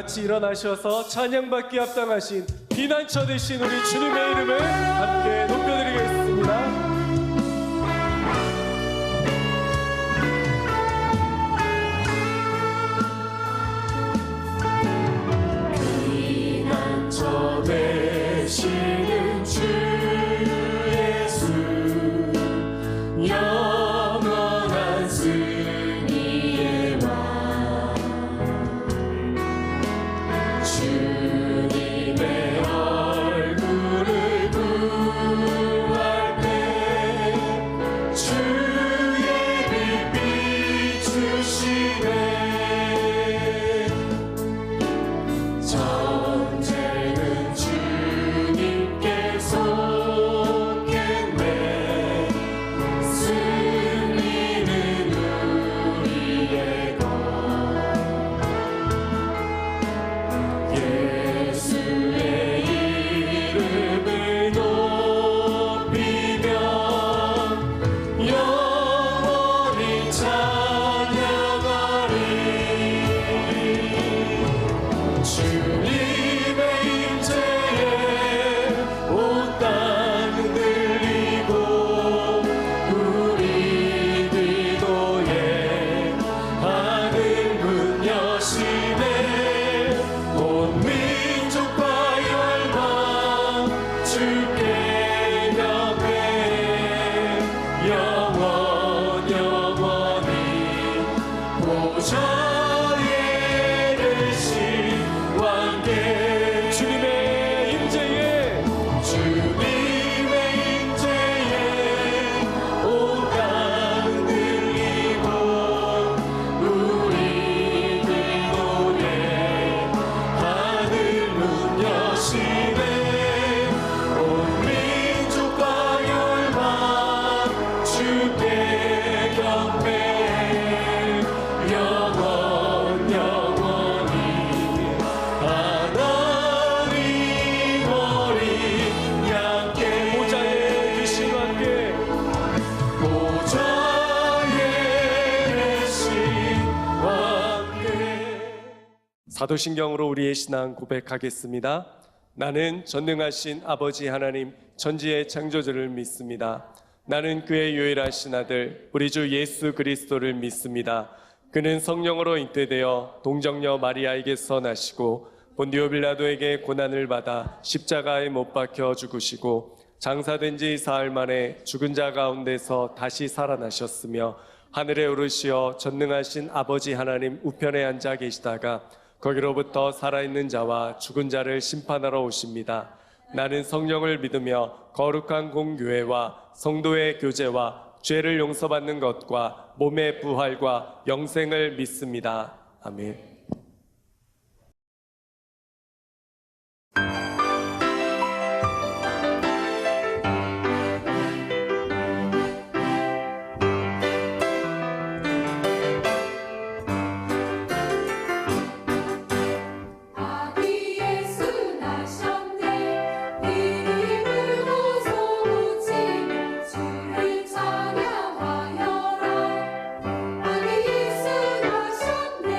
같이 일어나셔서 찬양받기 합당하신 피난처 되신 우리 주님의 이름을 함께 높여드리겠습니다. 피난처 되시는 주 예수, 영원한 승리의 왕, 주님의 얼굴을 구할 때 주의 빛 비추시네. 전쟁은 주님께 속했네. 승리는 우리의 것. 예수의 이름을 높이며 영원히 찬양하리. 주님의 임재에 온 땅 흔들리고 우리 기도에 하늘 문 여시네. 온 민족과 열방 주께 경배해. 영원히 보좌에 계신 왕께. 주님의 임재에 온 땅 흔들리고 우리 기도에 하늘 문 여시네. 온 민족과 열방 주께 경배해. 영원히 하나님 어린 양께. 보좌에 계신 왕께. 보좌에 계신 왕께. 사도신경으로 우리의 신앙 고백하겠습니다. 나는 전능하신 아버지 하나님 천지의 창조주를 믿습니다. 나는 그의 유일하신 아들 우리 주 예수 그리스도를 믿습니다. 그는 성령으로 잉태되어 동정녀 마리아에게서 나시고 본디오 빌라도에게 고난을 받아 십자가에 못 박혀 죽으시고 장사된 지 사흘 만에 죽은 자 가운데서 다시 살아나셨으며 하늘에 오르시어 전능하신 아버지 하나님 우편에 앉아 계시다가 거기로부터 살아있는 자와 죽은 자를 심판하러 오십니다. 나는 성령을 믿으며 거룩한 공교회와 성도의 교제와 죄를 용서받는 것과 몸의 부활과 영생을 믿습니다. 아멘. 아기 예수 나셨네. 이름을 고소 붙이며 주를 찬양하여라. 아기 예수 나셨네.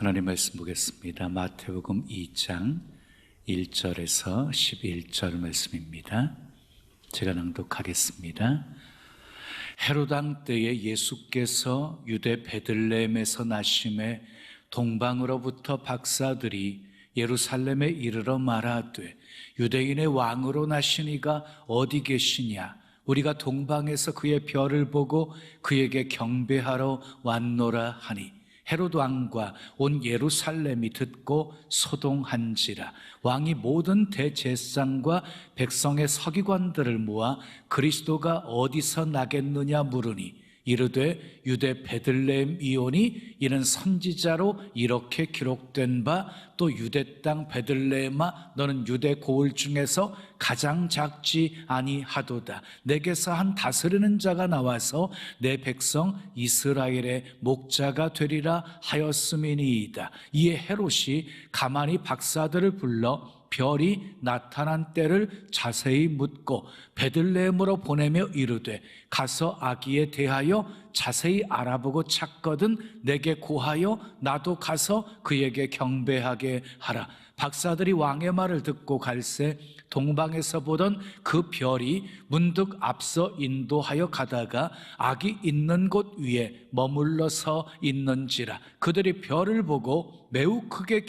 하나님 말씀 보겠습니다. 마태복음 2장 1절에서 11절 말씀입니다. 제가 낭독하겠습니다. 헤롯 왕 때에 예수께서 유대 베들레헴에서 나심에 동방으로부터 박사들이 예루살렘에 이르러 말하되 유대인의 왕으로 나신 이가 어디 계시냐? 우리가 동방에서 그의 별을 보고 그에게 경배하러 왔노라 하니 헤롯 왕과 온 예루살렘이 듣고 소동한지라. 왕이 모든 대제사장과 백성의 서기관들을 모아 그리스도가 어디서 나겠느냐 물으니 이르되 유대 베들레헴이오니 이는 선지자로 이렇게 기록된 바 또 유대 땅 베들레헴아 너는 유대 고을 중에서 가장 작지 아니하도다. 내게서 한 다스리는 자가 나와서 내 백성 이스라엘의 목자가 되리라 하였음이니이다. 이에 헤롯이 가만히 박사들을 불러 별이 나타난 때를 자세히 묻고 베들레헴으로 보내며 이르되 가서 아기에 대하여 자세히 알아보고 찾거든 내게 고하여 나도 가서 그에게 경배하게 하라. 박사들이 왕의 말을 듣고 갈새 동방에서 보던 그 별이 문득 앞서 인도하여 가다가 아기 있는 곳 위에 머물러서 있는지라. 그들이 별을 보고 매우 크게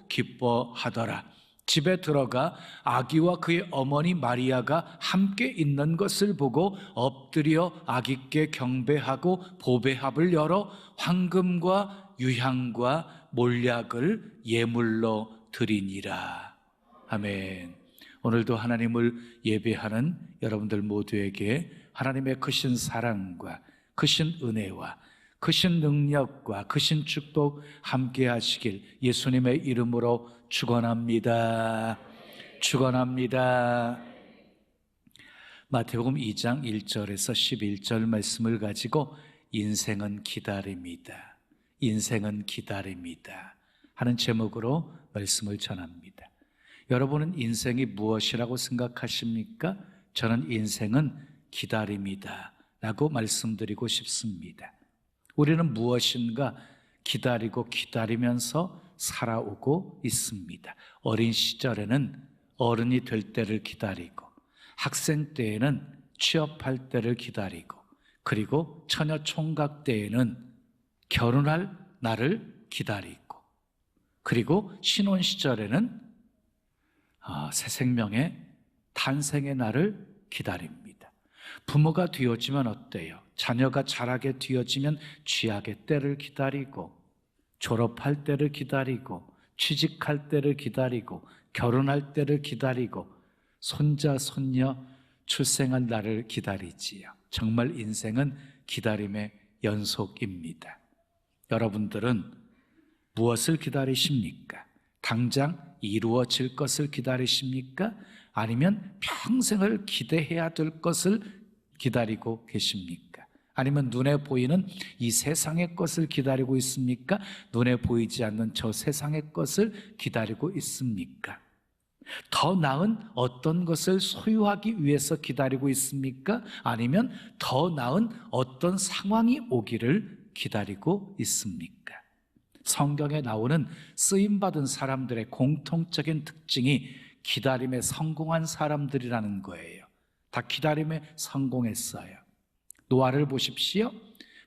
기뻐하더라. 집에 들어가 아기와 그의 어머니 마리아가 함께 있는 것을 보고 엎드려 아기께 경배하고 보배합을 열어 황금과 유향과 몰약을 예물로 드리니라. 아멘. 오늘도 하나님을 예배하는 여러분들 모두에게 하나님의 크신 사랑과 크신 은혜와 크신 능력과 크신 축복 함께 하시길 예수님의 이름으로 축원합니다. 축원합니다. 마태복음 2장 1절에서 11절 말씀을 가지고 인생은 기다림이다. 인생은 기다림이다 하는 제목으로 말씀을 전합니다. 여러분은 인생이 무엇이라고 생각하십니까? 저는 인생은 기다림이다 라고 말씀드리고 싶습니다. 우리는 무엇인가 기다리고 기다리면서 살아오고 있습니다. 어린 시절에는 어른이 될 때를 기다리고 학생 때에는 취업할 때를 기다리고 그리고 처녀 총각 때에는 결혼할 날을 기다리고 그리고 신혼 시절에는 새 생명의 탄생의 날을 기다립니다. 부모가 되어지면 어때요? 자녀가 자라게 되어지면 취학의 때를 기다리고 졸업할 때를 기다리고 취직할 때를 기다리고 결혼할 때를 기다리고 손자 손녀 출생한 날을 기다리지요. 정말 인생은 기다림의 연속입니다. 여러분들은 무엇을 기다리십니까? 당장 이루어질 것을 기다리십니까? 아니면 평생을 기대해야 될 것을 기다리고 계십니까? 아니면 눈에 보이는 이 세상의 것을 기다리고 있습니까? 눈에 보이지 않는 저 세상의 것을 기다리고 있습니까? 더 나은 어떤 것을 소유하기 위해서 기다리고 있습니까? 아니면 더 나은 어떤 상황이 오기를 기다리고 있습니까? 성경에 나오는 쓰임받은 사람들의 공통적인 특징이 기다림에 성공한 사람들이라는 거예요. 다 기다림에 성공했어요. 노아를 보십시오.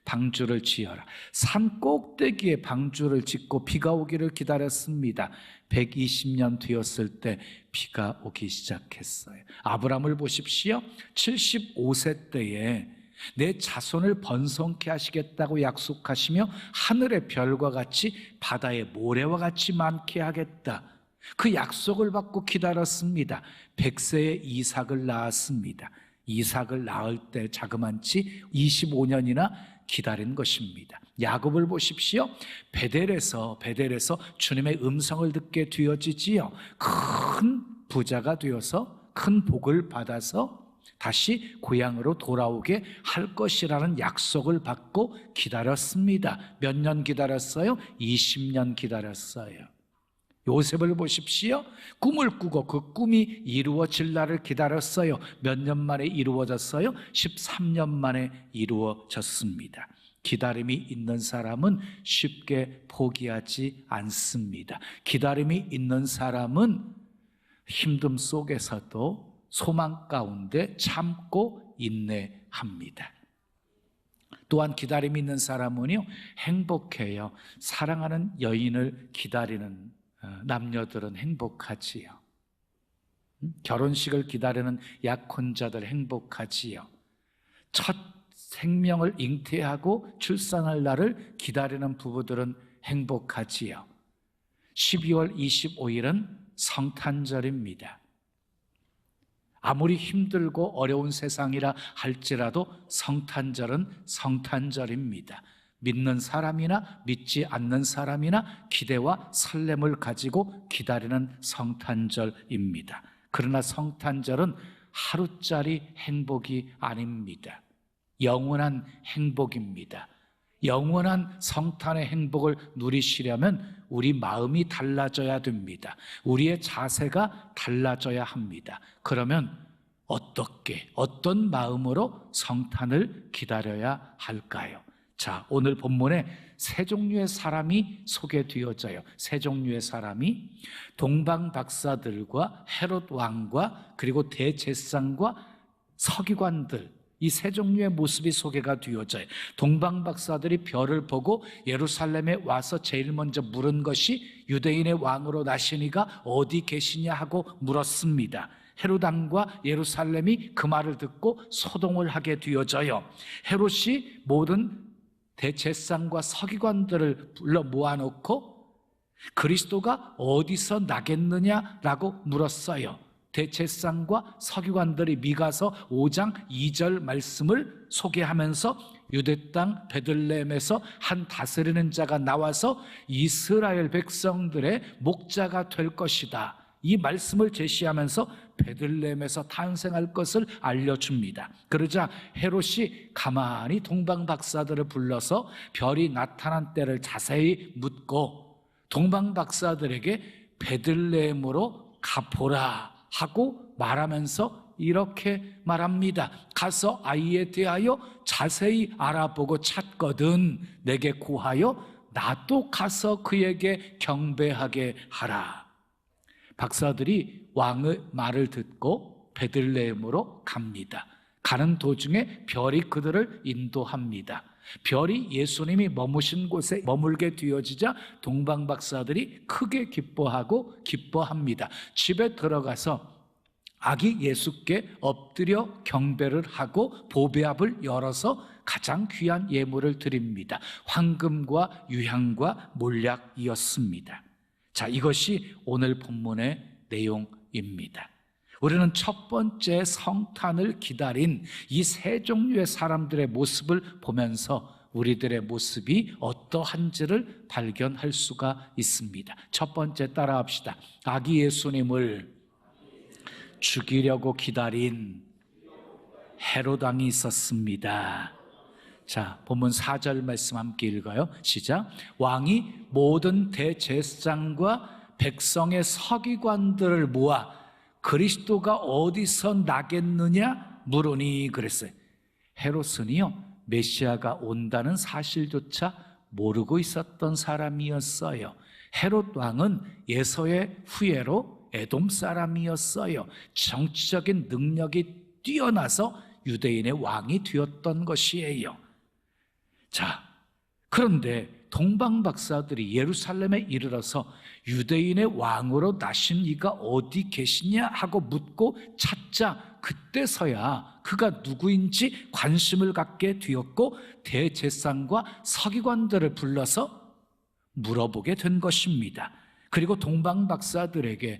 방주를 지어라. 산 꼭대기에 방주를 짓고 비가 오기를 기다렸습니다. 120년 되었을 때 비가 오기 시작했어요. 아브라함을 보십시오. 75세 때에 내 자손을 번성케 하시겠다고 약속하시며 하늘의 별과 같이 바다의 모래와 같이 많게 하겠다. 그 약속을 받고 기다렸습니다. 100세에 이삭을 낳았습니다. 이삭을 낳을 때 자그만치 25년이나 기다린 것입니다. 야곱을 보십시오. 베델에서 주님의 음성을 듣게 되어지지요. 큰 부자가 되어서 큰 복을 받아서 다시 고향으로 돌아오게 할 것이라는 약속을 받고 기다렸습니다. 몇 년 기다렸어요? 20년 기다렸어요. 요셉을 보십시오. 꿈을 꾸고 그 꿈이 이루어질 날을 기다렸어요. 몇 년 만에 이루어졌어요? 13년 만에 이루어졌습니다. 기다림이 있는 사람은 쉽게 포기하지 않습니다. 기다림이 있는 사람은 힘듦 속에서도 소망 가운데 참고 인내합니다. 또한 기다림이 있는 사람은요, 행복해요. 사랑하는 여인을 기다리는 남녀들은 행복하지요. 결혼식을 기다리는 약혼자들 행복하지요. 첫 생명을 잉태하고 출산할 날을 기다리는 부부들은 행복하지요. 12월 25일은 성탄절입니다. 아무리 힘들고 어려운 세상이라 할지라도 성탄절은 성탄절입니다. 믿는 사람이나 믿지 않는 사람이나 기대와 설렘을 가지고 기다리는 성탄절입니다. 그러나 성탄절은 하루짜리 행복이 아닙니다. 영원한 행복입니다. 영원한 성탄의 행복을 누리시려면 우리 마음이 달라져야 됩니다. 우리의 자세가 달라져야 합니다. 그러면 어떻게, 어떤 마음으로 성탄을 기다려야 할까요? 자, 오늘 본문에 세 종류의 사람이 소개되어져요. 세 종류의 사람이 동방 박사들과 헤롯 왕과 그리고 대제사장과 서기관들, 이 세 종류의 모습이 소개가 되어져요. 동방 박사들이 별을 보고 예루살렘에 와서 제일 먼저 물은 것이 유대인의 왕으로 나시니가 어디 계시냐 하고 물었습니다. 헤롯 왕과 예루살렘이 그 말을 듣고 소동을 하게 되어져요. 헤롯이 모든 대제사장과 서기관들을 불러 모아놓고 그리스도가 어디서 나겠느냐라고 물었어요. 대제사장과 서기관들이 미가서 5장 2절 말씀을 소개하면서 유대 땅 베들레헴에서 한 다스리는 자가 나와서 이스라엘 백성들의 목자가 될 것이다, 이 말씀을 제시하면서 베들레헴에서 탄생할 것을 알려줍니다. 그러자 헤롯이 가만히 동방 박사들을 불러서 별이 나타난 때를 자세히 묻고 동방 박사들에게 베들레헴으로 가보라 하고 말하면서 이렇게 말합니다. 가서 아이에 대하여 자세히 알아보고 찾거든 내게 구하여 나도 가서 그에게 경배하게 하라. 박사들이 왕의 말을 듣고 베들레헴으로 갑니다. 가는 도중에 별이 그들을 인도합니다. 별이 예수님이 머무신 곳에 머물게 되어지자 동방 박사들이 크게 기뻐합니다. 집에 들어가서 아기 예수께 엎드려 경배를 하고 보배압을 열어서 가장 귀한 예물을 드립니다. 황금과 유향과 몰약이었습니다. 자, 이것이 오늘 본문의 내용입니다. 우리는 첫 번째 성탄을 기다린 이 세 종류의 사람들의 모습을 보면서 우리들의 모습이 어떠한지를 발견할 수가 있습니다. 첫 번째 따라합시다. 아기 예수님을 죽이려고 기다린 헤롯 왕이 있었습니다. 자, 본문 4절 말씀 함께 읽어요. 시작. 왕이 모든 대제사장과 백성의 서기관들을 모아 그리스도가 어디서 나겠느냐 물으니 그랬어요. 헤롯은요, 메시아가 온다는 사실조차 모르고 있었던 사람이었어요. 헤롯 왕은 예서의 후예로 에돔 사람이었어요. 정치적인 능력이 뛰어나서 유대인의 왕이 되었던 것이에요. 자, 그런데 동방 박사들이 예루살렘에 이르러서 유대인의 왕으로 나신 이가 어디 계시냐 하고 묻고 찾자 그때서야 그가 누구인지 관심을 갖게 되었고 대제사장과 서기관들을 불러서 물어보게 된 것입니다. 그리고 동방 박사들에게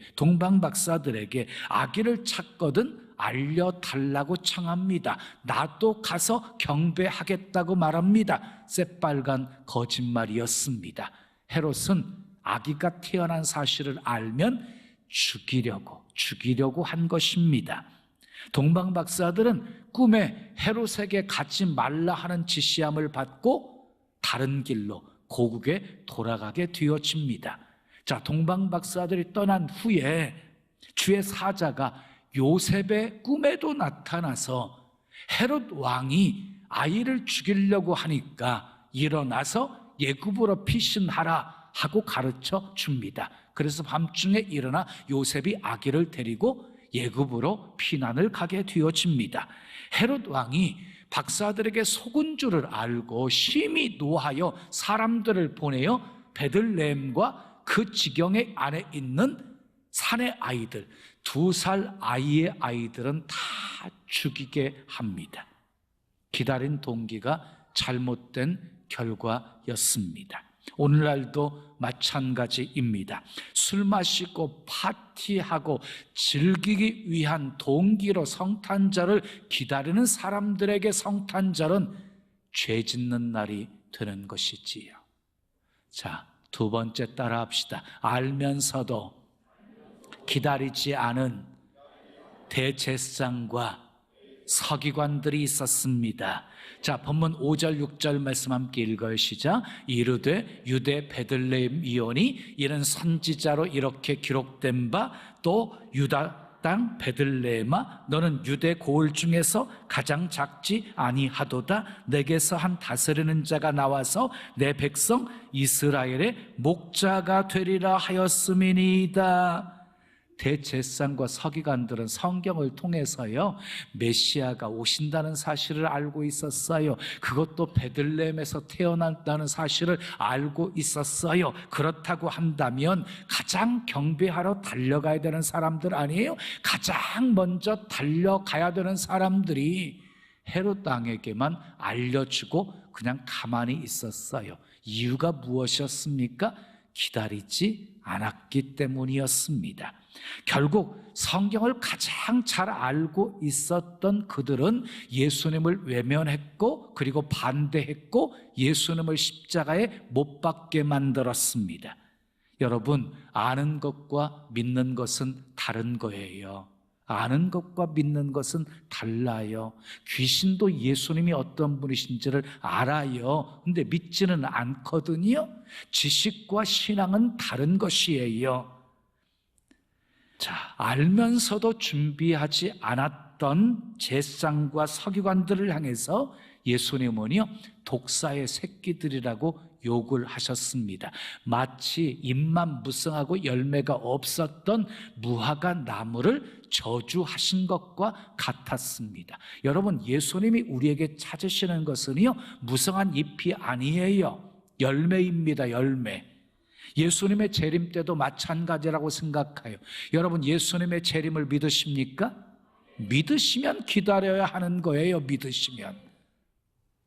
아기를 찾거든 알려달라고 청합니다. 나도 가서 경배하겠다고 말합니다. 새빨간 거짓말이었습니다. 헤롯은 아기가 태어난 사실을 알면 죽이려고 한 것입니다. 동방 박사들은 꿈에 헤롯에게 가지 말라 하는 지시함을 받고 다른 길로 고국에 돌아가게 되어집니다. 자, 동방 박사들이 떠난 후에 주의 사자가 요셉의 꿈에도 나타나서 헤롯 왕이 아이를 죽이려고 하니까 일어나서 예굽으로 피신하라 하고 가르쳐 줍니다. 그래서 밤중에 일어나 요셉이 아기를 데리고 예굽으로 피난을 가게 되어집니다. 헤롯 왕이 박사들에게 속은 줄을 알고 심히 노하여 사람들을 보내어 베들레헴과 그 지경의 안에 있는 산의 아이들, 2살 아이의 아이들은 다 죽이게 합니다. 기다린 동기가 잘못된 결과였습니다. 오늘날도 마찬가지입니다. 술 마시고 파티하고 즐기기 위한 동기로 성탄절을 기다리는 사람들에게 성탄절은 죄 짓는 날이 되는 것이지요. 자, 2번째 따라 합시다. 알면서도 기다리지 않은 대제사장과 서기관들이 있었습니다. 자, 본문 5절 6절 말씀 함께 읽어요. 시작. 이르되 유대 베들레헴 이오니 이는 선지자로 이렇게 기록된 바 또 유다 땅 베들레헴아 너는 유대 고을 중에서 가장 작지 아니하도다. 내게서 한 다스리는 자가 나와서 내 백성 이스라엘의 목자가 되리라 하였음이니이다. 대제사장과 서기관들은 성경을 통해서요 메시아가 오신다는 사실을 알고 있었어요. 그것도 베들레헴에서 태어난다는 사실을 알고 있었어요. 그렇다고 한다면 가장 경배하러 달려가야 되는 사람들 아니에요? 가장 먼저 달려가야 되는 사람들이 헤롯 왕에게만 알려주고 그냥 가만히 있었어요. 이유가 무엇이었습니까? 기다리지 않았기 때문이었습니다. 결국 성경을 가장 잘 알고 있었던 그들은 예수님을 외면했고 그리고 반대했고 예수님을 십자가에 못 박게 만들었습니다. 여러분, 아는 것과 믿는 것은 다른 거예요. 아는 것과 믿는 것은 달라요. 귀신도 예수님이 어떤 분이신지를 알아요. 근데 믿지는 않거든요. 지식과 신앙은 다른 것이에요. 자, 알면서도 준비하지 않았던 제사장과 서기관들을 향해서 예수님은요 독사의 새끼들이라고 욕을 하셨습니다. 마치 잎만 무성하고 열매가 없었던 무화과 나무를 저주하신 것과 같았습니다. 여러분, 예수님이 우리에게 찾으시는 것은요 무성한 잎이 아니에요. 열매입니다. 열매. 예수님의 재림 때도 마찬가지라고 생각해요. 여러분, 예수님의 재림을 믿으십니까? 믿으시면 기다려야 하는 거예요. 믿으시면.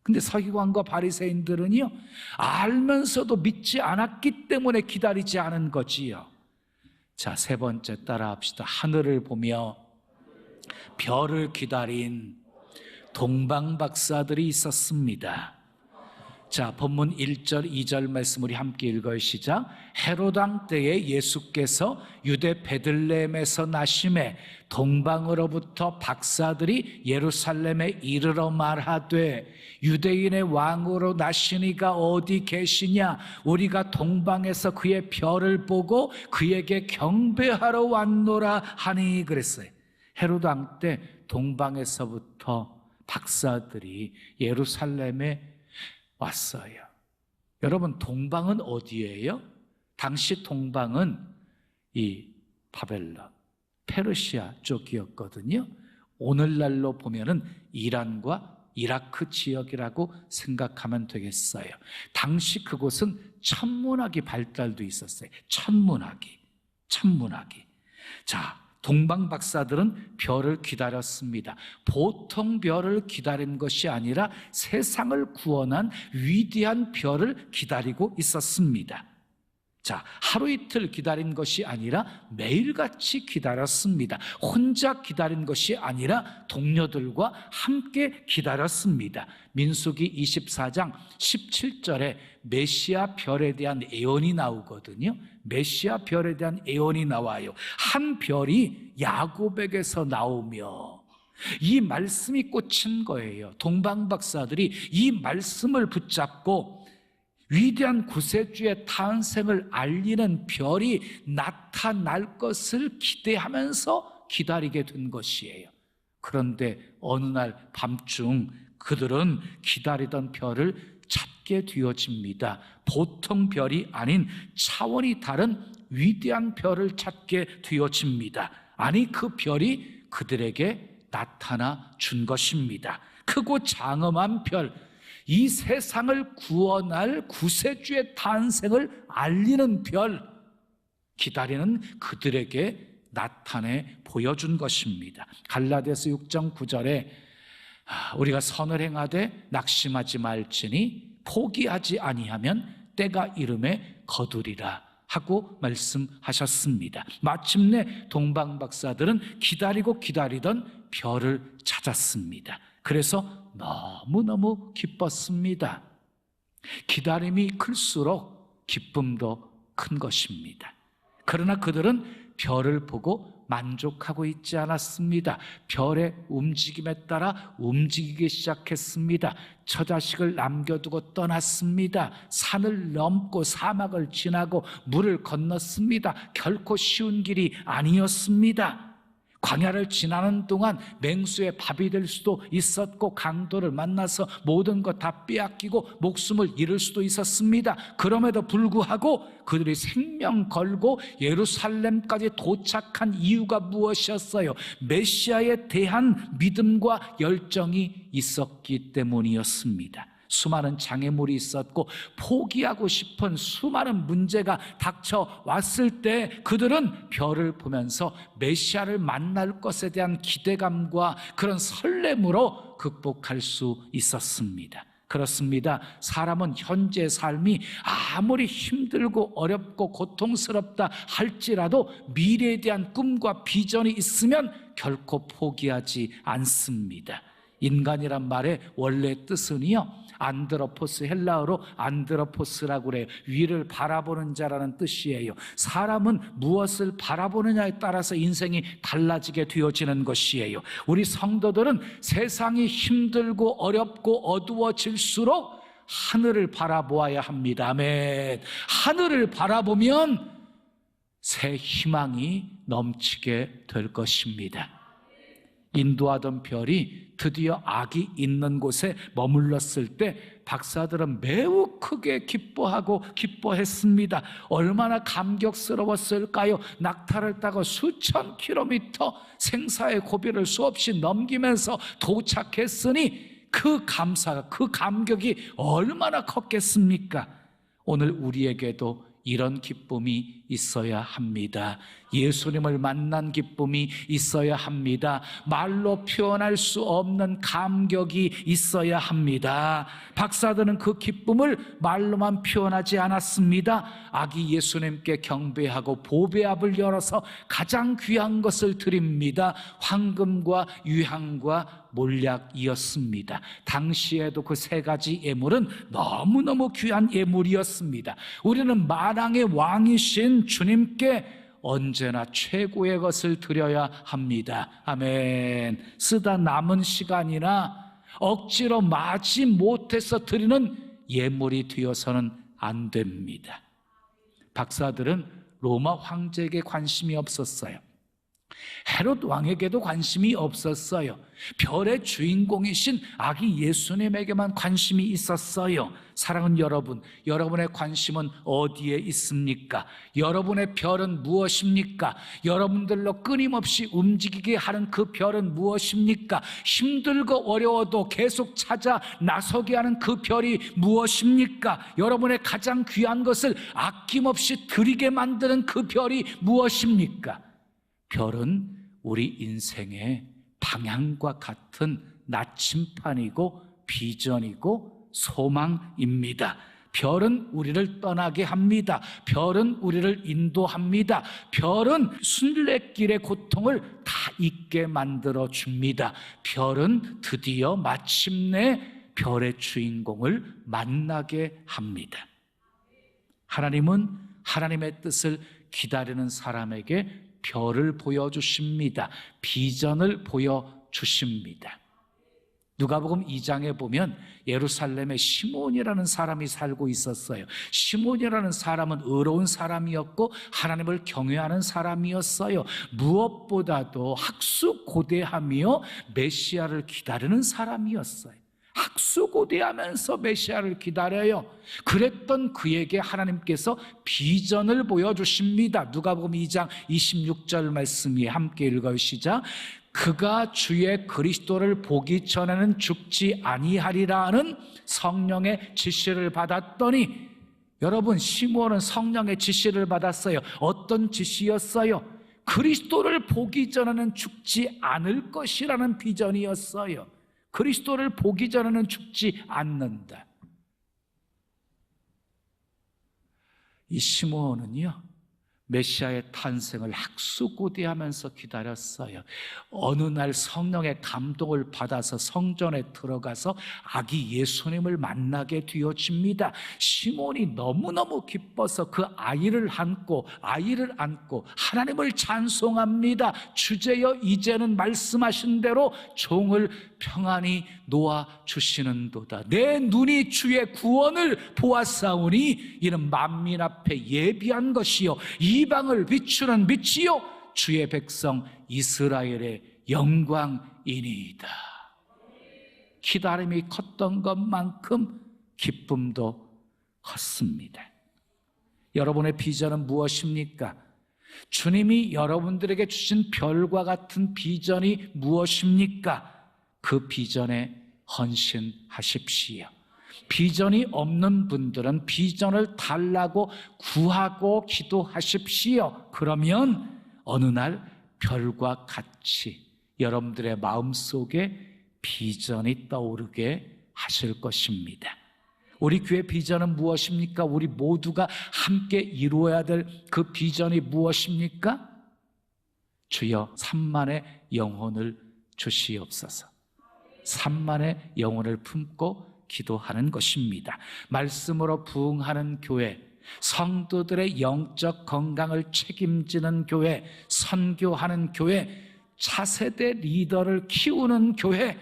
근데 서기관과 바리새인들은요 알면서도 믿지 않았기 때문에 기다리지 않은 거지요. 자, 3번째 따라 합시다. 하늘을 보며 별을 기다린 동방박사들이 있었습니다. 자, 본문 1절 2절 말씀 우리 함께 읽어요. 시작. 헤롯 왕 때에 예수께서 유대 베들레헴에서 나심에 동방으로부터 박사들이 예루살렘에 이르러 말하되 유대인의 왕으로 나시니가 어디 계시냐? 우리가 동방에서 그의 별을 보고 그에게 경배하러 왔노라 하니 그랬어요. 헤롯 왕 때 동방에서부터 박사들이 예루살렘에 왔어요. 여러분, 동방은 어디예요? 당시 동방은 이 바벨론, 페르시아 쪽이었거든요. 오늘날로 보면은 이란과 이라크 지역이라고 생각하면 되겠어요. 당시 그곳은 천문학이 발달돼 있었어요. 천문학이. 자, 동방 박사들은 별을 기다렸습니다. 보통 별을 기다린 것이 아니라 세상을 구원한 위대한 별을 기다리고 있었습니다. 자, 하루 이틀 기다린 것이 아니라 매일같이 기다렸습니다. 혼자 기다린 것이 아니라 동료들과 함께 기다렸습니다. 민수기 24장 17절에 메시아 별에 대한 예언이 나오거든요. 메시아 별에 대한 예언이 나와요. 한 별이 야곱에게서 나오며 이 말씀이 꽂힌 거예요. 동방박사들이 이 말씀을 붙잡고 위대한 구세주의 탄생을 알리는 별이 나타날 것을 기대하면서 기다리게 된 것이에요. 그런데 어느 날 밤중 그들은 기다리던 별을 찾게 되어집니다. 보통 별이 아닌 차원이 다른 위대한 별을 찾게 되어집니다. 아니, 그 별이 그들에게 나타나 준 것입니다. 크고 장엄한 별, 이 세상을 구원할 구세주의 탄생을 알리는 별, 기다리는 그들에게 나타내 보여준 것입니다. 갈라디아서 6장 9절에 우리가 선을 행하되 낙심하지 말지니 포기하지 아니하면 때가 이름에 거두리라 하고 말씀하셨습니다. 마침내 동방박사들은 기다리고 기다리던 별을 찾았습니다. 그래서 너무너무 기뻤습니다. 기다림이 클수록 기쁨도 큰 것입니다. 그러나 그들은 별을 보고 만족하고 있지 않았습니다. 별의 움직임에 따라 움직이기 시작했습니다. 처자식을 남겨두고 떠났습니다. 산을 넘고 사막을 지나고 물을 건넜습니다. 결코 쉬운 길이 아니었습니다. 광야를 지나는 동안 맹수의 밥이 될 수도 있었고, 강도를 만나서 모든 것 다 빼앗기고 목숨을 잃을 수도 있었습니다. 그럼에도 불구하고 그들이 생명 걸고 예루살렘까지 도착한 이유가 무엇이었어요? 메시아에 대한 믿음과 열정이 있었기 때문이었습니다. 수많은 장애물이 있었고 포기하고 싶은 수많은 문제가 닥쳐왔을 때 그들은 별을 보면서 메시아를 만날 것에 대한 기대감과 그런 설렘으로 극복할 수 있었습니다. 그렇습니다. 사람은 현재 삶이 아무리 힘들고 어렵고 고통스럽다 할지라도 미래에 대한 꿈과 비전이 있으면 결코 포기하지 않습니다. 인간이란 말의 원래 뜻은요, 안드로포스, 헬라어로 안드로포스라고 그래요. 위를 바라보는 자라는 뜻이에요. 사람은 무엇을 바라보느냐에 따라서 인생이 달라지게 되어지는 것이에요. 우리 성도들은 세상이 힘들고 어렵고 어두워질수록 하늘을 바라보아야 합니다. 아멘. 하늘을 바라보면 새 희망이 넘치게 될 것입니다. 인도하던 별이 드디어 악이 있는 곳에 머물렀을 때 박사들은 매우 크게 기뻐했습니다. 얼마나 감격스러웠을까요? 낙타를 타고 수천 킬로미터 생사의 고비를 수없이 넘기면서 도착했으니 그 감사가, 그 감격이 얼마나 컸겠습니까? 오늘 우리에게도 이런 기쁨이 있어야 합니다. 예수님을 만난 기쁨이 있어야 합니다. 말로 표현할 수 없는 감격이 있어야 합니다. 박사들은 그 기쁨을 말로만 표현하지 않았습니다. 아기 예수님께 경배하고 보배압을 열어서 가장 귀한 것을 드립니다. 황금과 유향과 몰약이었습니다. 당시에도 그 세 가지 예물은 너무너무 귀한 예물이었습니다. 우리는 만왕의 왕이신 주님께 언제나 최고의 것을 드려야 합니다. 아멘. 쓰다 남은 시간이나 억지로 마지 못해서 드리는 예물이 되어서는 안 됩니다. 박사들은 로마 황제에게 관심이 없었어요. 헤롯 왕에게도 관심이 없었어요. 별의 주인공이신 아기 예수님에게만 관심이 있었어요. 사랑하는 여러분, 여러분의 관심은 어디에 있습니까? 여러분의 별은 무엇입니까? 여러분들로 끊임없이 움직이게 하는 그 별은 무엇입니까? 힘들고 어려워도 계속 찾아 나서게 하는 그 별이 무엇입니까? 여러분의 가장 귀한 것을 아낌없이 드리게 만드는 그 별이 무엇입니까? 별은 우리 인생의 방향과 같은 나침판이고 비전이고 소망입니다. 별은 우리를 떠나게 합니다. 별은 우리를 인도합니다. 별은 순례길의 고통을 다 잊게 만들어 줍니다. 별은 드디어 마침내 별의 주인공을 만나게 합니다. 하나님은 하나님의 뜻을 기다리는 사람에게 별을 보여주십니다. 비전을 보여주십니다. 누가복음 2장에 보면 예루살렘에 시몬이라는 사람이 살고 있었어요. 시몬이라는 사람은 의로운 사람이었고 하나님을 경외하는 사람이었어요. 무엇보다도 학수고대하며 메시아를 기다리는 사람이었어요. 학수고대하면서 메시아를 기다려요. 그랬던 그에게 하나님께서 비전을 보여주십니다. 누가복음 2장 26절 말씀이 함께 읽어요. 시작. 그가 주의 그리스도를 보기 전에는 죽지 아니하리라는 성령의 지시를 받았더니, 여러분, 시므온은 성령의 지시를 받았어요. 어떤 지시였어요? 그리스도를 보기 전에는 죽지 않을 것이라는 비전이었어요. 그리스도를 보기 전에는 죽지 않는다. 이 시므온은요, 메시아의 탄생을 학수고대하면서 기다렸어요. 어느 날 성령의 감동을 받아서 성전에 들어가서 아기 예수님을 만나게 되어집니다. 시몬이 너무너무 기뻐서 그 아이를 안고 하나님을 찬송합니다. 주제여 이제는 말씀하신 대로 종을 평안히 놓아주시는도다. 내 눈이 주의 구원을 보았사오니 이는 만민 앞에 예비한 것이요 이방을 비추는 빛이요 주의 백성 이스라엘의 영광이니이다. 기다림이 컸던 것만큼 기쁨도 컸습니다. 여러분의 비전은 무엇입니까? 주님이 여러분들에게 주신 별과 같은 비전이 무엇입니까? 그 비전에 헌신하십시오. 비전이 없는 분들은 비전을 달라고 구하고 기도하십시오. 그러면 어느 날 별과 같이 여러분들의 마음속에 비전이 떠오르게 하실 것입니다. 우리 교회 비전은 무엇입니까? 우리 모두가 함께 이루어야 될 그 비전이 무엇입니까? 주여 3만의 영혼을 주시옵소서. 3만의 영혼을 품고 기도하는 것입니다. 말씀으로 부흥하는 교회, 성도들의 영적 건강을 책임지는 교회, 선교하는 교회, 차세대 리더를 키우는 교회,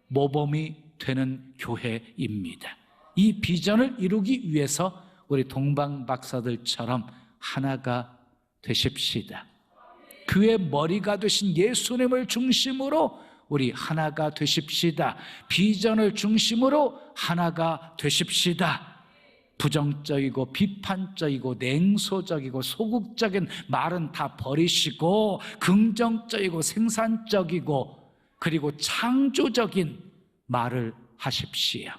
모범이 되는 교회입니다. 이 비전을 이루기 위해서 우리 동방 박사들처럼 하나가 되십시다. 그의 머리가 되신 예수님을 중심으로 우리 하나가 되십시다. 비전을 중심으로 하나가 되십시다. 부정적이고 비판적이고 냉소적이고 소극적인 말은 다 버리시고 긍정적이고 생산적이고 그리고 창조적인 말을 하십시오.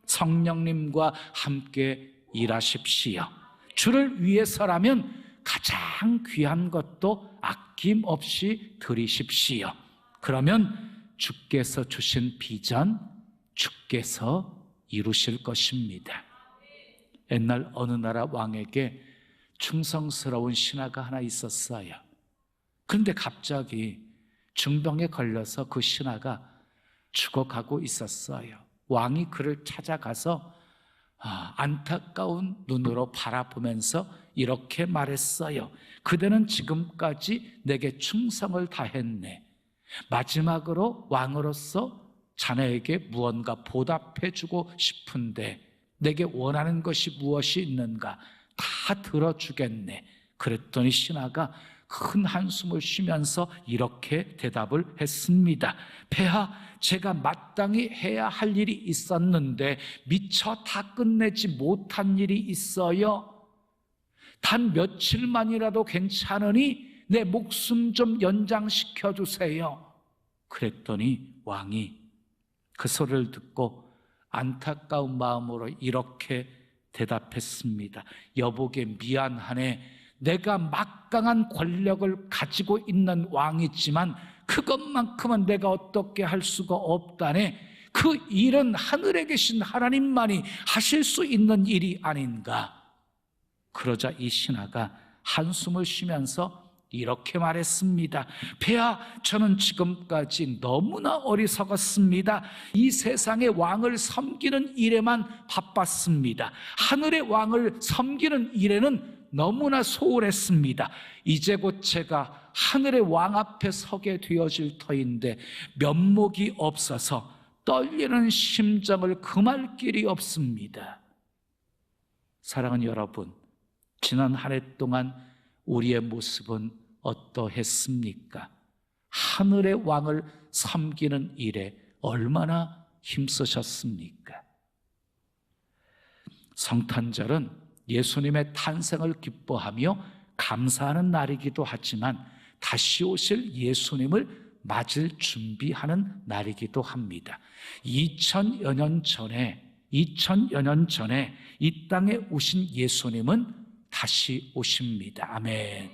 성령님과 함께 일하십시오. 주를 위해서라면 가장 귀한 것도 아낌없이 드리십시오. 그러면 주께서 주신 비전, 주께서 이루실 것입니다. 옛날 어느 나라 왕에게 충성스러운 신하가 하나 있었어요. 그런데 갑자기 중병에 걸려서 그 신하가 죽어가고 있었어요. 왕이 그를 찾아가서 안타까운 눈으로 바라보면서 이렇게 말했어요. 그대는 지금까지 내게 충성을 다했네. 마지막으로 왕으로서 자네에게 무언가 보답해주고 싶은데 내게 원하는 것이 무엇이 있는가? 다 들어주겠네. 그랬더니 신하가 큰 한숨을 쉬면서 이렇게 대답을 했습니다. 폐하, 제가 마땅히 해야 할 일이 있었는데 미처 다 끝내지 못한 일이 있어요. 단 며칠만이라도 괜찮으니 내 목숨 좀 연장시켜 주세요. 그랬더니 왕이 그 소리를 듣고 안타까운 마음으로 이렇게 대답했습니다. 여보게 미안하네. 내가 막강한 권력을 가지고 있는 왕이지만 그것만큼은 내가 어떻게 할 수가 없다네. 그 일은 하늘에 계신 하나님만이 하실 수 있는 일이 아닌가. 그러자 이 신하가 한숨을 쉬면서 이렇게 말했습니다. 폐하, 저는 지금까지 너무나 어리석었습니다. 이 세상의 왕을 섬기는 일에만 바빴습니다. 하늘의 왕을 섬기는 일에는 너무나 소홀했습니다. 이제 곧 제가 하늘의 왕 앞에 서게 되어질 터인데 면목이 없어서 떨리는 심정을 금할 길이 없습니다. 사랑하는 여러분, 지난 한 해 동안 우리의 모습은 어떠했습니까? 하늘의 왕을 섬기는 일에 얼마나 힘쓰셨습니까? 성탄절은 예수님의 탄생을 기뻐하며 감사하는 날이기도 하지만 다시 오실 예수님을 맞을 준비하는 날이기도 합니다. 2000여 년 전에 이 땅에 오신 예수님은 다시 오십니다. 아멘.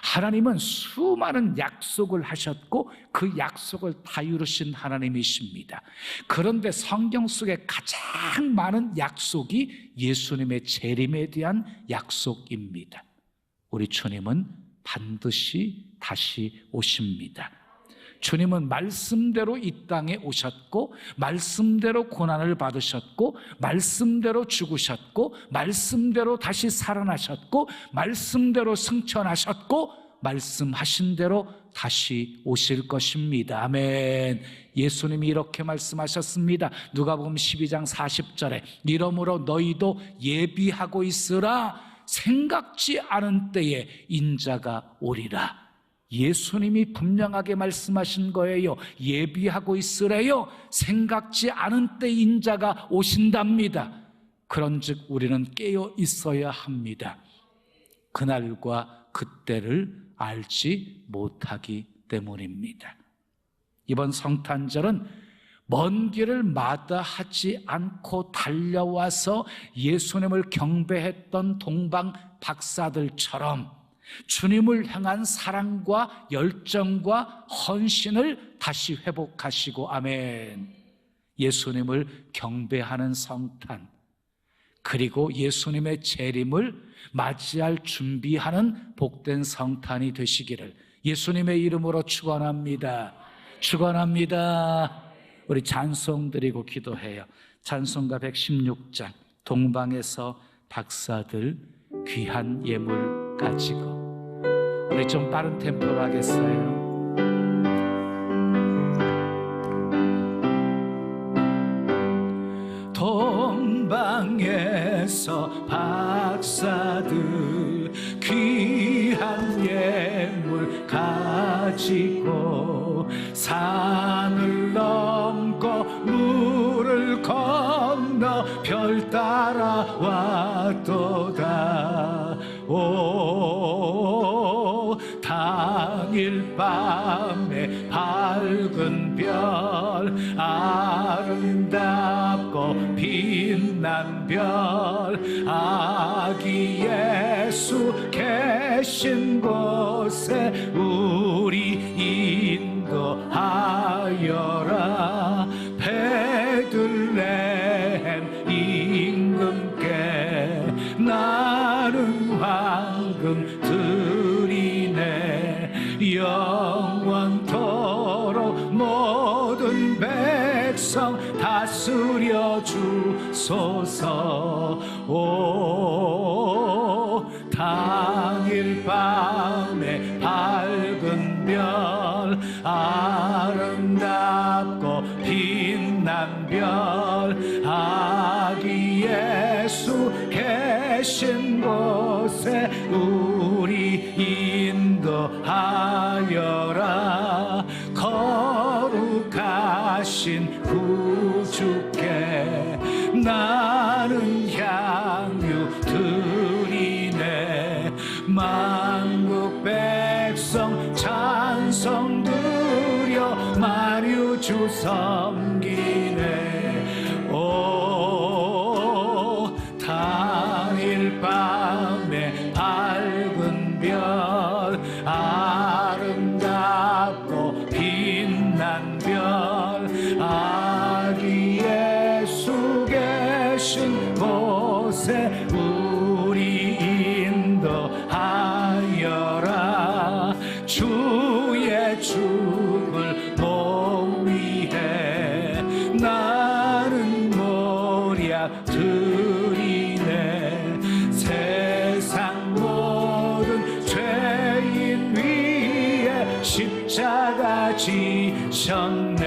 하나님은 수많은 약속을 하셨고 그 약속을 다 이루신 하나님이십니다. 그런데 성경 속에 가장 많은 약속이 예수님의 재림에 대한 약속입니다. 우리 주님은 반드시 다시 오십니다. 주님은 말씀대로 이 땅에 오셨고 말씀대로 고난을 받으셨고 말씀대로 죽으셨고 말씀대로 다시 살아나셨고 말씀대로 승천하셨고 말씀하신 대로 다시 오실 것입니다. 아멘. 예수님이 이렇게 말씀하셨습니다. 누가복음 12장 40절에 이러므로 너희도 예비하고 있으라. 생각지 않은 때에 인자가 오리라. 예수님이 분명하게 말씀하신 거예요. 예비하고 있으래요. 생각지 않은 때 인자가 오신답니다. 그런즉 우리는 깨어 있어야 합니다. 그날과 그때를 알지 못하기 때문입니다. 이번 성탄절은 먼 길을 마다하지 않고 달려와서 예수님을 경배했던 동방 박사들처럼 주님을 향한 사랑과 열정과 헌신을 다시 회복하시고 아멘. 예수님을 경배하는 성탄, 그리고 예수님의 재림을 맞이할 준비하는 복된 성탄이 되시기를 예수님의 이름으로 축원합니다. 축원합니다. 우리 찬송 드리고 기도해요. 찬송가 116장 동방에서 박사들 귀한 예물 가지고. 우리 좀 빠른 템포로 하겠어요. 동방에서 박사들 귀한 예물 가지고 산을 넘고 물을 건너 별 따라 왔도다. 오 당일 밤에 밝은 별 아름답고 빛난 별 아기 예수 계신 곳에 우리 인도하여라. 베들레헴 임금께 나는 황금 드리네. 영원토록 모든 백성 다스려 주소서. 오 당일 밤에 밝은 별 아름답고 빛난 별 아기 예수 계신 곳에 우리 인도하여라. 거룩하신 구주께 나는 향유 드리네. 만국 백성 찬송 드려 만유주 섬기네. 오 당일 밤에 밝은 별 아름답고 빛난 별 아기 예수 계신 곳에 우리 인도하여라. 주의 죽을 목 위에 나는 모략 드리네. 세상 모든 죄인 위에 십자가 지셨네.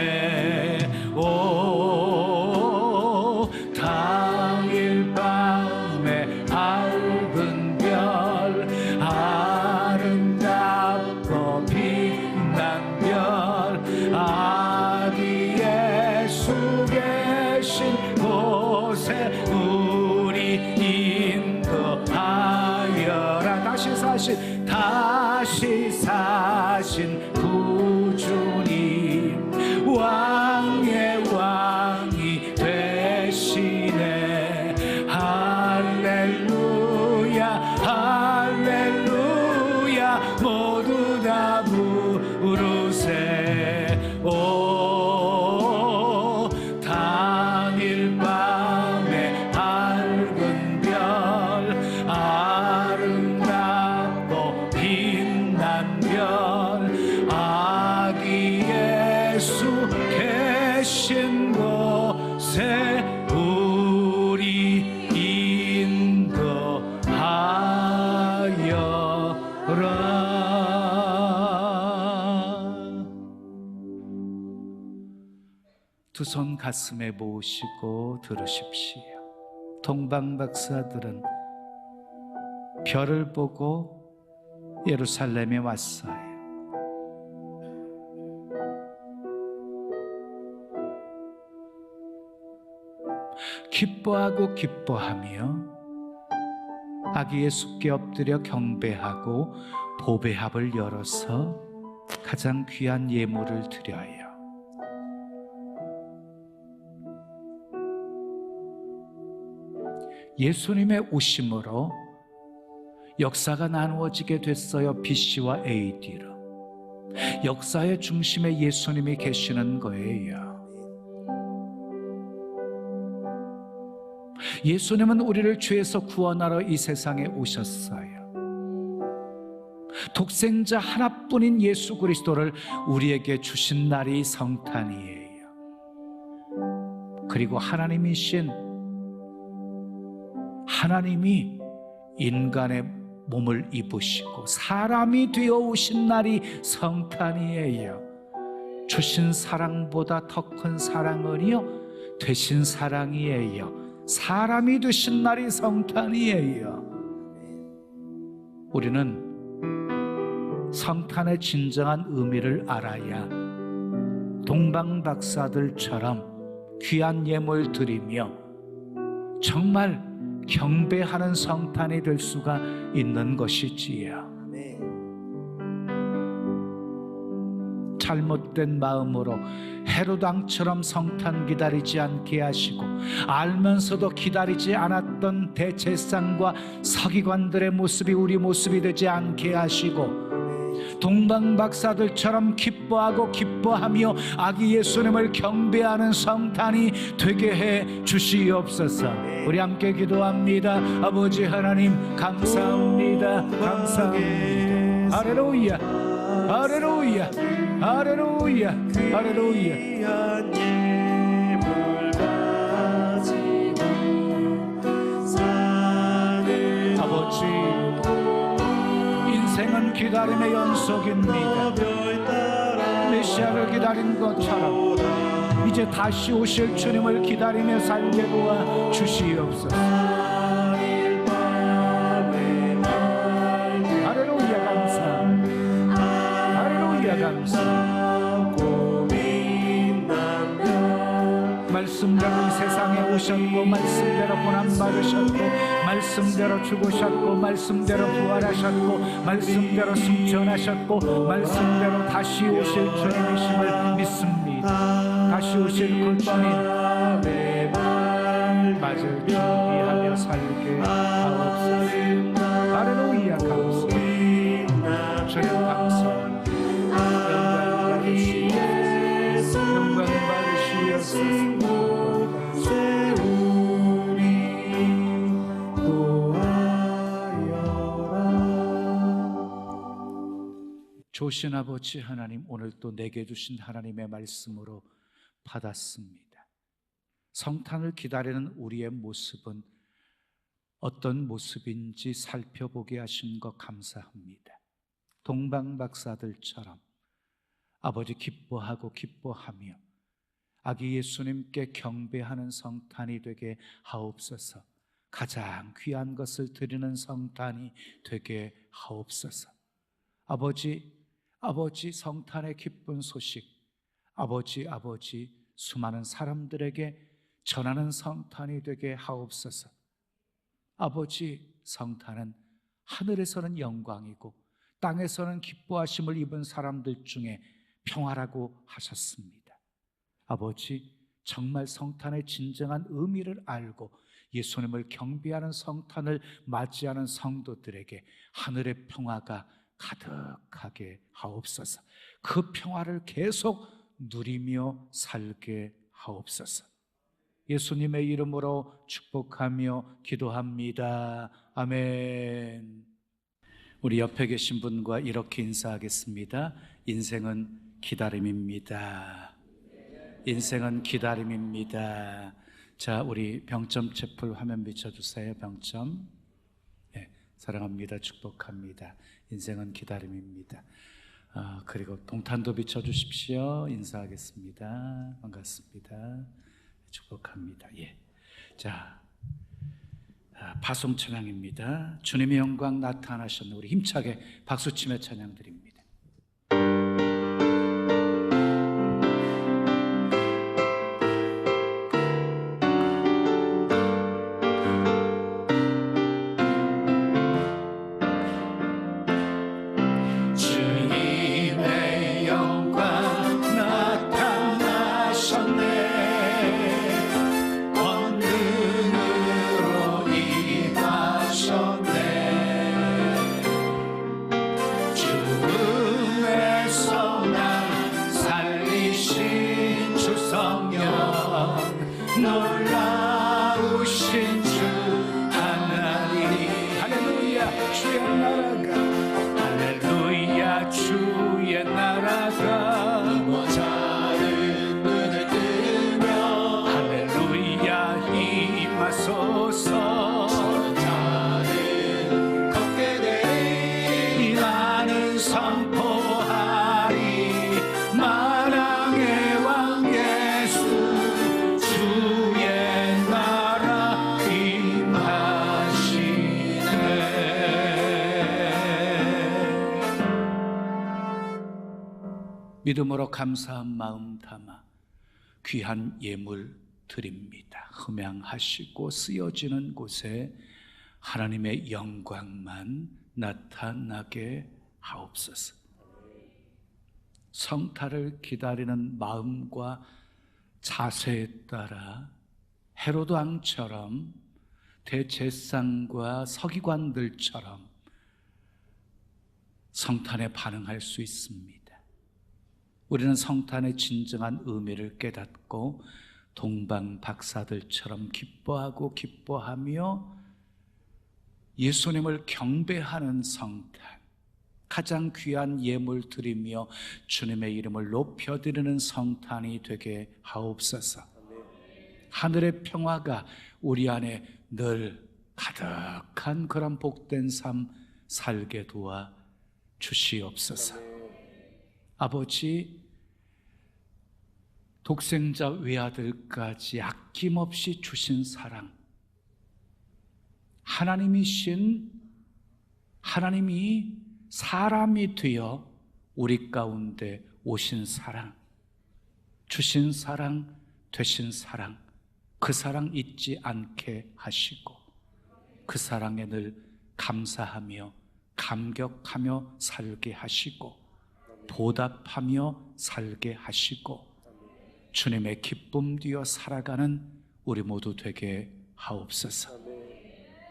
오 당일 밤에 밝은 별 아름답고 빛난 별 아기 우리 인도하여라. 다시 사신 구주님, 왕의 왕이 되시네. 할렐루야 할렐루야 모두 다 부르세. 오 당일 밤의 밝은 별, 아름답고 빛난 별, 아기 예수 계신 곳에 우리 인도하여라. 두 손 가슴에 모으시고 들으십시오. 동방박사들은 별을 보고 예루살렘에 왔어요. 기뻐하고 기뻐하며 아기 예수께 엎드려 경배하고 보배합을 열어서 가장 귀한 예물을 드려요. 예수님의 오심으로 역사가 나누어지게 됐어요. BC와 AD로. 역사의 중심에 예수님이 계시는 거예요. 예수님은 우리를 죄에서 구원하러 이 세상에 오셨어요. 독생자 하나뿐인 예수 그리스도를 우리에게 주신 날이 성탄이에요. 그리고 하나님이 인간의 몸을 입으시고 사람이 되어 오신 날이 성탄이에요. 주신 사랑보다 더 큰 사랑은요 되신 사랑이에요. 사람이 되신 날이 성탄이에요. 우리는 성탄의 진정한 의미를 알아야 동방박사들처럼 귀한 예물 드리며 정말 경배하는 성탄이 될 수가 있는 것이지요. 잘못된 마음으로 헤롯 왕처럼 성탄 기다리지 않게 하시고 알면서도 기다리지 않았던 대제사장과 서기관들의 모습이 우리 모습이 되지 않게 하시고 동방박사들처럼 기뻐하며 아기 예수님을 경배하는 성탄이 되게 해 주시옵소서. 우리 함께 기도합니다. 아버지 하나님 감사합니다. 감사합니다. 할렐루야 할렐루야 할렐루야 할렐루야. 아버지 인생은 기다림의 연속입니다. 메시아를 기다린 것처럼 이제 다시 오실 주님을 기다리며 살게 도와 주시옵소서. 할렐루야 감사합니다. 할렐루야 감사합니다. 말씀대로 이 세상에 오셨고 말씀대로 고난받으셨고 말씀대로 죽으셨고 말씀대로 부활하셨고 말씀대로 승천하셨고 말씀대로 다시 오실 주님이심을 믿습니다. 다시 오실 그 주님 맞을 준비하며 살게 하옵소서. 할렐루야 감사합니다. 주님 감사합니다. 영광 받으시옵소서. 좋으신 아버지 하나님, 오늘 또 내게 주신 하나님의 말씀으로 받았습니다. 성탄을 기다리는 우리의 모습은 어떤 모습인지 살펴보게 하신 것 감사합니다. 동방박사들처럼 아버지 기뻐하며 아기 예수님께 경배하는 성탄이 되게 하옵소서. 가장 귀한 것을 드리는 성탄이 되게 하옵소서. 아버지 성탄의 기쁜 소식, 아버지 수많은 사람들에게 전하는 성탄이 되게 하옵소서. 아버지, 성탄은 하늘에서는 영광이고 땅에서는 기뻐하심을 입은 사람들 중에 평화라고 하셨습니다. 아버지, 정말 성탄의 진정한 의미를 알고 예수님을 경배하는 성탄을 맞이하는 성도들에게 하늘의 평화가 가득하게 하옵소서. 그 평화를 계속 누리며 살게 하옵소서. 예수님의 이름으로 축복하며 기도합니다. 아멘. 우리 옆에 계신 분과 이렇게 인사하겠습니다. 인생은 기다림입니다. 인생은 기다림입니다. 자, 우리 병점 채플 화면 비춰주세요. 병점. 네, 사랑합니다. 축복합니다. 인생은 기다림입니다. 그리고 동탄도 비춰주십시오. 인사하겠습니다. 반갑습니다. 축복합니다. 예. 자, 파송 찬양입니다. 주님의 영광 나타나셨네. 우리 힘차게 박수치며 찬양 드립니다. 주님의 영광 나타나셨네. 권능으로 임하셨네. 죽음에서 날 살리신 주 성령, 놀라우신 주 하나님. 할렐루야. 주의 나라가, 할렐루야. 주의 나라가 모자른 눈을 뜨며 할렐루야 임하소서. 저는 걷게 되리. 나는 선포하리. 만왕의 왕 예수, 주의 나라 임하시네. 믿음으로 감사한 마음 담아 귀한 예물 드립니다. 흠양하시고 쓰여지는 곳에 하나님의 영광만 나타나게 하옵소서. 성탄을 기다리는 마음과 자세에 따라 헤로드 왕처럼 대제사장과 서기관들처럼 성탄에 반응할 수 있습니다. 우리는 성탄의 진정한 의미를 깨닫고 동방 박사들처럼 기뻐하며 예수님을 경배하는 성탄, 가장 귀한 예물 드리며 주님의 이름을 높여드리는 성탄이 되게 하옵소서. 하늘의 평화가 우리 안에 늘 가득한 그런 복된 삶 살게 도와 주시옵소서. 아버지, 독생자 외아들까지 아낌없이 주신 사랑, 하나님이 사람이 되어 우리 가운데 오신 사랑, 주신 사랑, 되신 사랑, 그 사랑 잊지 않게 하시고 그 사랑에 늘 감사하며 감격하며 살게 하시고 보답하며 살게 하시고 주님의 기쁨 뒤어 살아가는 우리 모두 되게 하옵소서.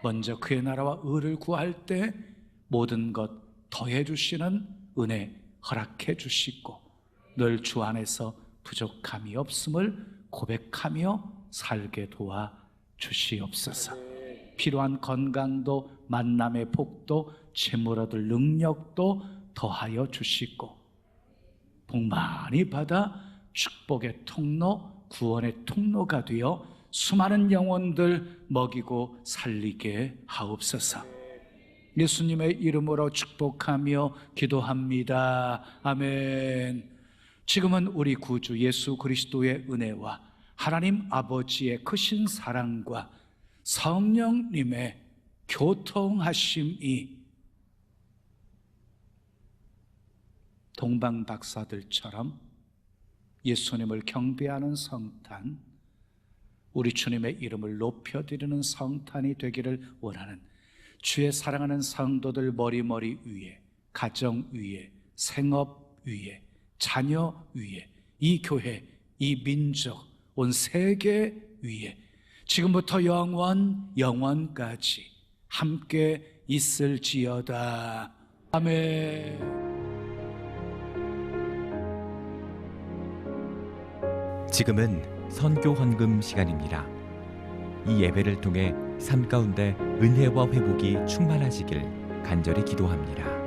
먼저 그의 나라와 의를 구할 때 모든 것 더해 주시는 은혜 허락해 주시고 늘 주 안에서 부족함이 없음을 고백하며 살게 도와 주시옵소서. 필요한 건강도 만남의 복도 재물 얻을 능력도 더하여 주시고 복 많이 받아 축복의 통로, 구원의 통로가 되어 수많은 영혼들 먹이고 살리게 하옵소서. 예수님의 이름으로 축복하며 기도합니다. 아멘. 지금은 우리 구주 예수 그리스도의 은혜와 하나님 아버지의 크신 사랑과 성령님의 교통하심이 동방 박사들처럼 예수님을 경배하는 성탄, 우리 주님의 이름을 높여드리는 성탄이 되기를 원하는 주의 사랑하는 성도들 머리머리 위에, 가정 위에, 생업 위에, 자녀 위에, 이 교회, 이 민족, 온 세계 위에 지금부터 영원까지 함께 있을지어다. 아멘. 지금은 선교 헌금 시간입니다. 이 예배를 통해 삶 가운데 은혜와 회복이 충만하시길 간절히 기도합니다.